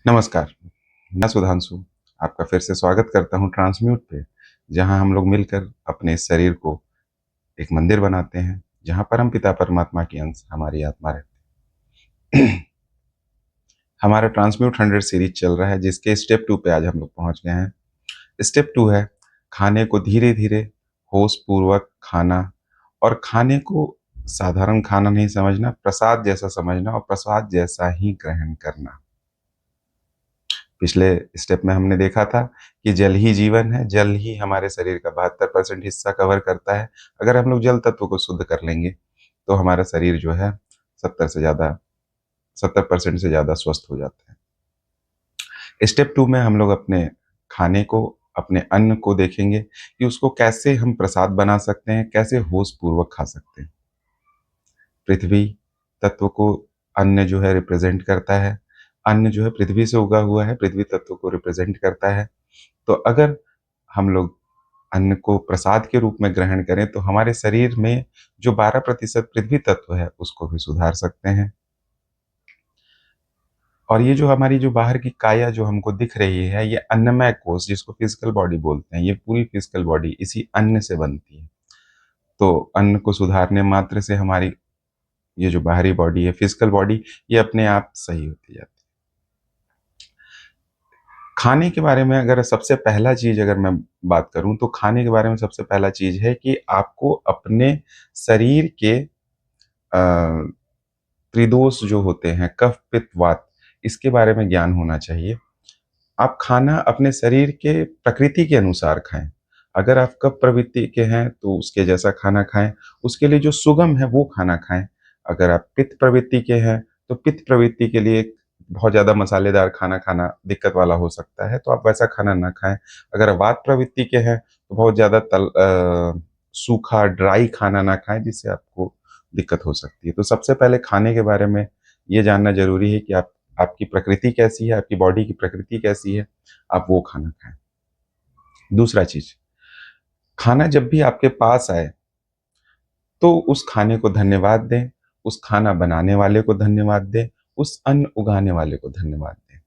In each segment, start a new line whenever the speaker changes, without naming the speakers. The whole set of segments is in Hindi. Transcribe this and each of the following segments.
नमस्कार, मैं सुधांशु आपका फिर से स्वागत करता हूँ ट्रांसम्यूट पे, जहाँ हम लोग मिलकर अपने शरीर को एक मंदिर बनाते हैं, जहाँ परमपिता परमात्मा की अंश हमारी आत्मा रहती है। हमारा ट्रांसम्यूट 100 सीरीज चल रहा है, जिसके स्टेप 2 पे आज हम लोग पहुँच गए हैं। स्टेप 2 है खाने को धीरे-धीरे होशपूर्वक खाना और खाने को साधारण खाना नहीं समझना, प्रसाद जैसा समझना और प्रसाद जैसा ही ग्रहण करना। पिछले स्टेप में हमने देखा था कि जल ही जीवन है, जल ही हमारे शरीर का 72% हिस्सा कवर करता है। अगर हम लोग जल तत्व को शुद्ध कर लेंगे, तो हमारा शरीर जो है 70 से ज़्यादा 70% से ज़्यादा स्वस्थ हो जाता है। स्टेप 2 में हम लोग अपने खाने को, अपने अन्न को देखेंगे कि उसको कैसे हम प्रसाद बना सकते हैं, कैसे होशपूर्वक खा सकते हैं। पृथ्वी तत्व को अन्न जो है रिप्रेजेंट करता है। अन्न जो है पृथ्वी से उगा हुआ है, पृथ्वी तत्व को रिप्रेजेंट करता है। तो अगर हम लोग अन्न को प्रसाद के रूप में ग्रहण करें, तो हमारे शरीर में जो 12% पृथ्वी तत्व है, उसको भी सुधार सकते हैं। और ये जो हमारी जो बाहर की काया जो हमको दिख रही है, ये अन्नमय कोश, जिसको फिजिकल बॉडी बोलते हैं, ये पूरी फिजिकल बॉडी इसी अन्न से बनती है। तो अन्न को सुधारने मात्र से हमारी ये जो बाहरी बॉडी है, फिजिकल बॉडी, ये अपने आप सही होती जाती है। खाने के बारे में अगर सबसे पहला चीज़ अगर मैं बात करूँ, तो खाने के बारे में सबसे पहला चीज़ है कि आपको अपने शरीर के त्रिदोष जो होते हैं, कफ, पित्त, वात, इसके बारे में ज्ञान होना चाहिए। आप खाना अपने शरीर के प्रकृति के अनुसार खाएँ। अगर आप कफ प्रवृत्ति के हैं, तो उसके जैसा खाना खाएँ, उसके लिए जो सुगम है वो खाना खाएँ। अगर आप पित्त प्रवृत्ति के हैं, तो पित्त प्रवृत्ति के लिए बहुत ज़्यादा मसालेदार खाना खाना दिक्कत वाला हो सकता है, तो आप वैसा खाना ना खाएँ। अगर वात प्रवृत्ति के हैं, तो बहुत ज़्यादा सूखा ड्राई खाना ना खाएँ, जिससे आपको दिक्कत हो सकती है। तो सबसे पहले खाने के बारे में ये जानना ज़रूरी है कि आपकी प्रकृति कैसी है, आपकी बॉडी की प्रकृति कैसी है, आप वो खाना खाएँ। दूसरा चीज़, खाना जब भी आपके पास आए, तो उस खाने को धन्यवाद दें, उस खाना बनाने वाले को धन्यवाद दें, उस अन्न उगाने वाले को धन्यवाद दें।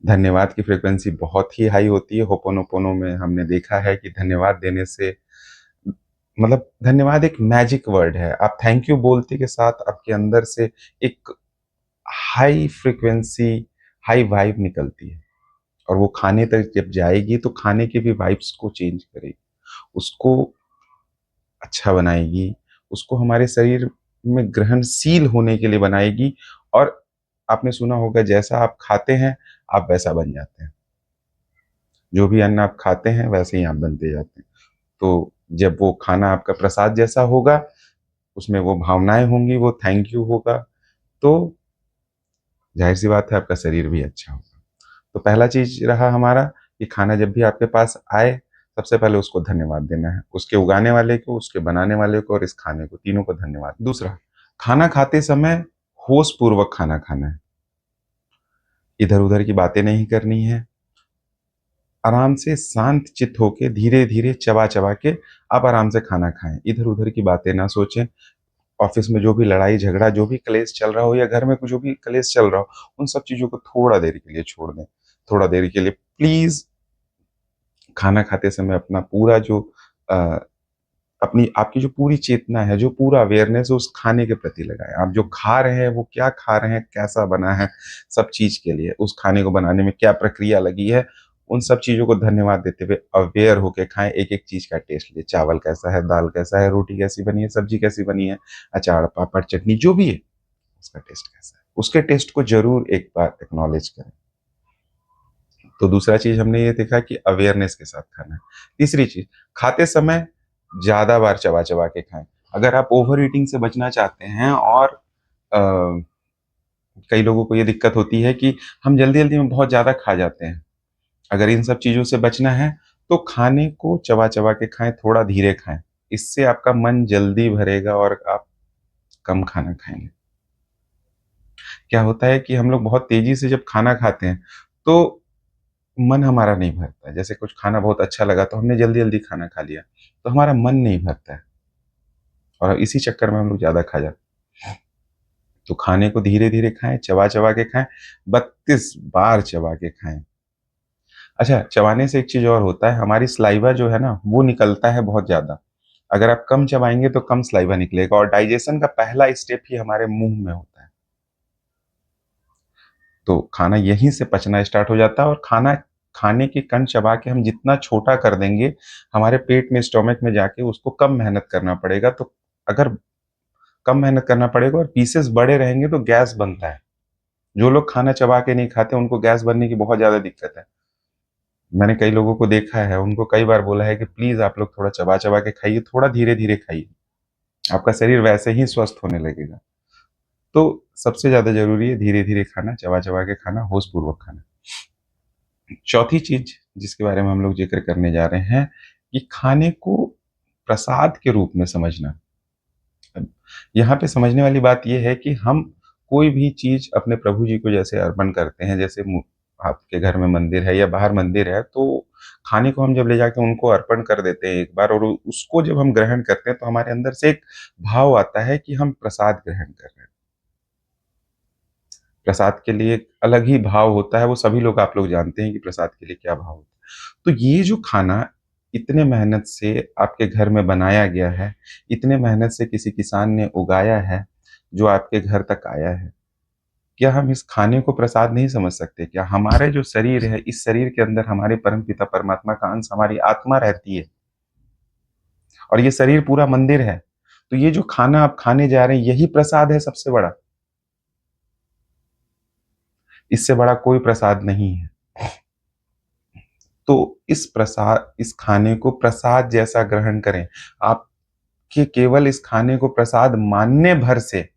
धन्यवाद की फ्रीक्वेंसी बहुत ही हाई होती है। होपोनोपोनो में हमने देखा है कि धन्यवाद देने से मतलब धन्यवाद एक मैजिक वर्ड है। आप थैंक यू बोलते के साथ आपके अंदर से एक हाई फ्रीक्वेंसी, हाई वाइब निकलती है और वो खाने तक जब जाएगी, तो खाने की भी वाइब्स को चेंज करेगी, उसको अच्छा बनाएगी, उसको हमारे शरीर में ग्रहणशील होने के लिए बनाएगी। और आपने सुना होगा, जैसा आप खाते हैं, आप वैसा बन जाते हैं। जो भी अन्न आप खाते हैं, वैसे ही आप बनते जाते हैं। तो जब वो खाना आपका प्रसाद जैसा होगा, उसमें वो भावनाएँ होंगी, वो थैंक यू होगा, तो ज़ाहिर-सी बात है आपका शरीर भी अच्छा होगा। तो पहला चीज़ रहा हमारा कि खाना जब भी आपके पास आए, सबसे पहले उसको धन्यवाद देना है। उसके उगाने वाले को, उसके बनाने वाले को और इस खाने को, तीनों को धन्यवाद। दूसरा, खाना खाते समय होशपूर्वक खाना खाना है। इधर-उधर की बातें नहीं करनी है। आराम से शांत चित्त होके धीरे-धीरे चबा-चबा के आप आराम से खाना खाएँ। इधर-उधर की बातें ना सोचें। ऑफ़िस में जो भी लड़ाई-झगड़ा, जो भी क्लेश चल रहा हो या घर में कुछ जो भी क्लेश चल रहा हो, उन सब चीज़ों को थोड़ा देर के लिए छोड़ दें। थोड़ा देर के लिए प्लीज़ खाना खाते समय अपना पूरा जो अ, अपनी आपकी जो पूरी चेतना है, जो पूरा अवेयरनेस है, उस खाने के प्रति लगाएँ। आप जो खा रहे हैं, वो क्या खा रहे हैं, कैसा बना है, सब चीज़ के लिए, उस खाने को बनाने में क्या प्रक्रिया लगी है, उन सब चीज़ों को धन्यवाद देते हुए अवेयर होके खाएँ। एक-एक चीज़ का टेस्ट लें, चावल कैसा है, दाल कैसा है, रोटी कैसी बनी है, सब्ज़ी कैसी बनी है, अचार, पापड़, चटनी जो भी है, उसका टेस्ट कैसा है। उसके टेस्ट को ज़रूर एक बार एक्नॉलेज करें। तो दूसरा चीज़ हमने ये देखा कि अवेयरनेस के साथ खाना है। तीसरी चीज़, खाते समय ज़्यादा बार चबा-चबा के खाएँ। अगर आप ओवर ईटिंग से बचना चाहते हैं और अ, कई लोगों को ये दिक्कत होती है कि हम जल्दी-जल्दी में बहुत ज़्यादा खा जाते हैं। अगर इन सब चीज़ों से बचना है, तो खाने को चबा-चबा के खाएँ, थोड़ा धीरे खाएँ। इससे आपका मन जल्दी भरेगा और आप कम खाना खाएँगे। क्या होता है कि हम लोग बहुत तेज़ी से जब खाना खाते हैं, तो मन हमारा नहीं भरता है। जैसे कुछ खाना बहुत अच्छा लगा, तो हमने जल्दी-जल्दी खाना खा लिया, तो हमारा मन नहीं भरता है और इसी चक्कर में हम लोग ज़्यादा खा जाते हैं। तो खाने को धीरे-धीरे खाएँ, चबा-चबा के खाएँ, 32 बार चबा के खाएँ। अच्छा, चबाने से एक चीज़ और होता है, हमारी सलाइवा जो है ना, वो निकलता है बहुत ज़्यादा। अगर आप कम चबाएँगे तो कम सलाइवा निकलेगा और डाइजेशन का पहला स्टेप ही हमारे मुँह में होता है। तो खाना यहीं से पचना स्टार्ट हो जाता है और खाना खाने के कण चबा के हम जितना छोटा कर देंगे, हमारे पेट में, स्टमक में जाके उसको कम मेहनत करना पड़ेगा। तो अगर कम मेहनत करना पड़ेगा और पीसेस बड़े रहेंगे तो गैस बनता है। जो लोग खाना चबा के नहीं खाते, उनको गैस बनने की बहुत ज़्यादा दिक्कत है। मैंने कई लोगों को देखा है, उनको कई बार बोला है कि प्लीज़ आप लोग थोड़ा चबा-चबा के खाइए, थोड़ा धीरे-धीरे खाइए। आपका शरीर वैसे ही स्वस्थ होने लगेगा। तो सबसे ज़्यादा ज़रूरी है धीरे-धीरे खाना, चबा-चबा के खाना, होशपूर्वक खाना। चौथी चीज़ जिसके बारे में हम लोग ज़िक्र करने जा रहे हैं कि खाने को प्रसाद के रूप में समझना। अब यहाँ पे समझने वाली बात ये है कि हम कोई भी चीज़ अपने प्रभु जी को जैसे अर्पण करते हैं, जैसे आपके घर में मंदिर है या बाहर मंदिर है, तो खाने को हम जब ले जाके उनको अर्पण कर देते हैं एक बार और उसको जब हम ग्रहण करते हैं, तो हमारे अंदर से एक भाव आता है कि हम प्रसाद ग्रहण कर रहे हैं। प्रसाद के लिए एक अलग ही भाव होता है, वो सभी लोग आप लोग जानते हैं कि प्रसाद के लिए क्या भाव होता है। तो ये जो खाना इतने मेहनत से आपके घर में बनाया गया है, इतने मेहनत से किसी किसान ने उगाया है, जो आपके घर तक आया है, क्या हम इस खाने को प्रसाद नहीं समझ सकते? क्या हमारे जो शरीर है, इस शरीर के अंदर हमारे परमपिता परमात्मा का अंश, हमारी आत्मा रहती है और ये शरीर पूरा मंदिर है। तो ये जो खाना आप खाने जा रहे हैं, यही प्रसाद है सबसे बड़ा। इससे बड़ा कोई प्रसाद नहीं है। तो इस खाने को प्रसाद जैसा ग्रहण करें। आपके केवल इस खाने को प्रसाद मानने भर से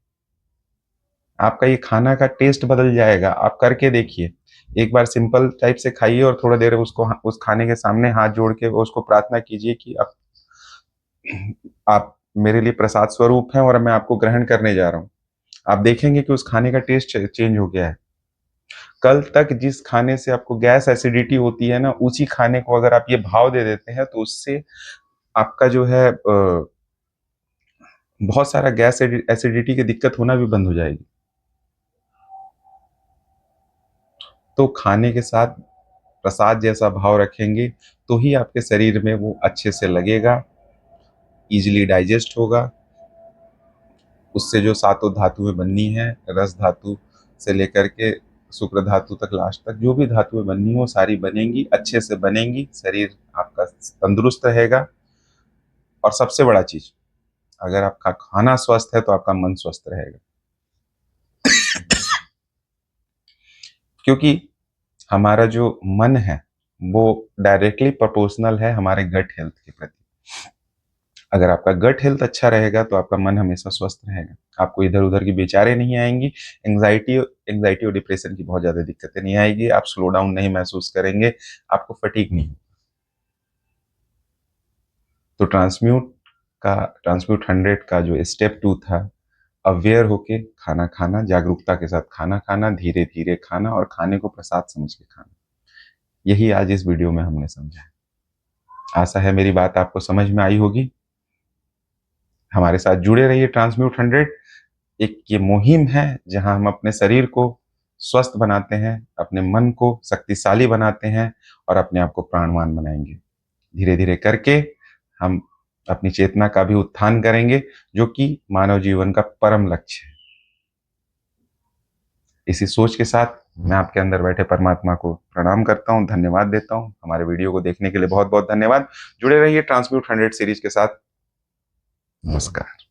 आपका ये खाना का टेस्ट बदल जाएगा। आप करके देखिए। एक बार सिंपल टाइप से खाइए और थोड़ा देर उसको उस खाने के सामने हाथ जोड़ के उसको प्रार्थना कीजिए कि अब आप मेरे लिए प्रसाद स्वरूप हैं और मैं आपको ग्रहण करने जा रहा हूँ। आप देखेंगे कि उस खाने का टेस्ट चेंज हो गया है। कल तक जिस खाने से आपको गैस एसिडिटी होती है ना, उसी खाने को अगर आप ये भाव दे देते हैं, तो उससे आपका जो है बहुत सारा गैस एसिडिटी की दिक्कत होना भी बंद हो जाएगी। तो खाने के साथ प्रसाद जैसा भाव रखेंगे, तो ही आपके शरीर में वो अच्छे से लगेगा, ईज़िली डाइजेस्ट होगा। उससे जो सातों धातुएँ बननी हैं, रस धातु से लेकर के शुक्र धातु तक, लास्ट तक जो भी धातुएँ बननी हो, सारी बनेंगी, अच्छे से बनेंगी, शरीर आपका तंदुरुस्त रहेगा और सबसे बड़ा चीज़, अगर आपका खाना स्वस्थ है, तो आपका मन स्वस्थ रहेगा। क्योंकि हमारा जो मन है, वो डायरेक्टली प्रोपोर्शनल है हमारे गट हेल्थ के प्रति। अगर आपका गट हेल्थ अच्छा रहेगा, तो आपका मन हमेशा स्वस्थ रहेगा। आपको इधर-उधर की विचारें नहीं आएँगी, एंग्ज़ायटी एंग्ज़ायटी और डिप्रेशन की बहुत ज़्यादा दिक्कतें नहीं आएगी, आप स्लो डाउन नहीं महसूस करेंगे, आपको फटीग नहीं। तो ट्रांसम्यूट 100 का जो स्टेप 2 था, अवेयर होके खाना खाना, जागरूकता के साथ खाना खाना, धीरे-धीरे खाना और खाने को प्रसाद समझ के खाना। यही आज इस वीडियो में हमने समझा है। आशा है मेरी बात आपको समझ में आई होगी। हमारे साथ जुड़े रहिए ट्रांसम्यूट 100। एक ये मुहिम है जहां हम अपने शरीर को स्वस्थ बनाते हैं, अपने मन को शक्तिशाली बनाते हैं और अपने आप को प्राणवान बनाएंगे। धीरे धीरे करके हम अपनी चेतना का भी उत्थान करेंगे, जो कि मानव जीवन का परम लक्ष्य है। इसी सोच के साथ मैं आपके अंदर बैठे परमात्मा को प्रणाम करता हूँ, धन्यवाद देता हूँ। हमारे वीडियो को देखने के लिए बहुत बहुत धन्यवाद। जुड़े रहिए ट्रांसम्यूट 100 सीरीज के साथ। नमस्कार।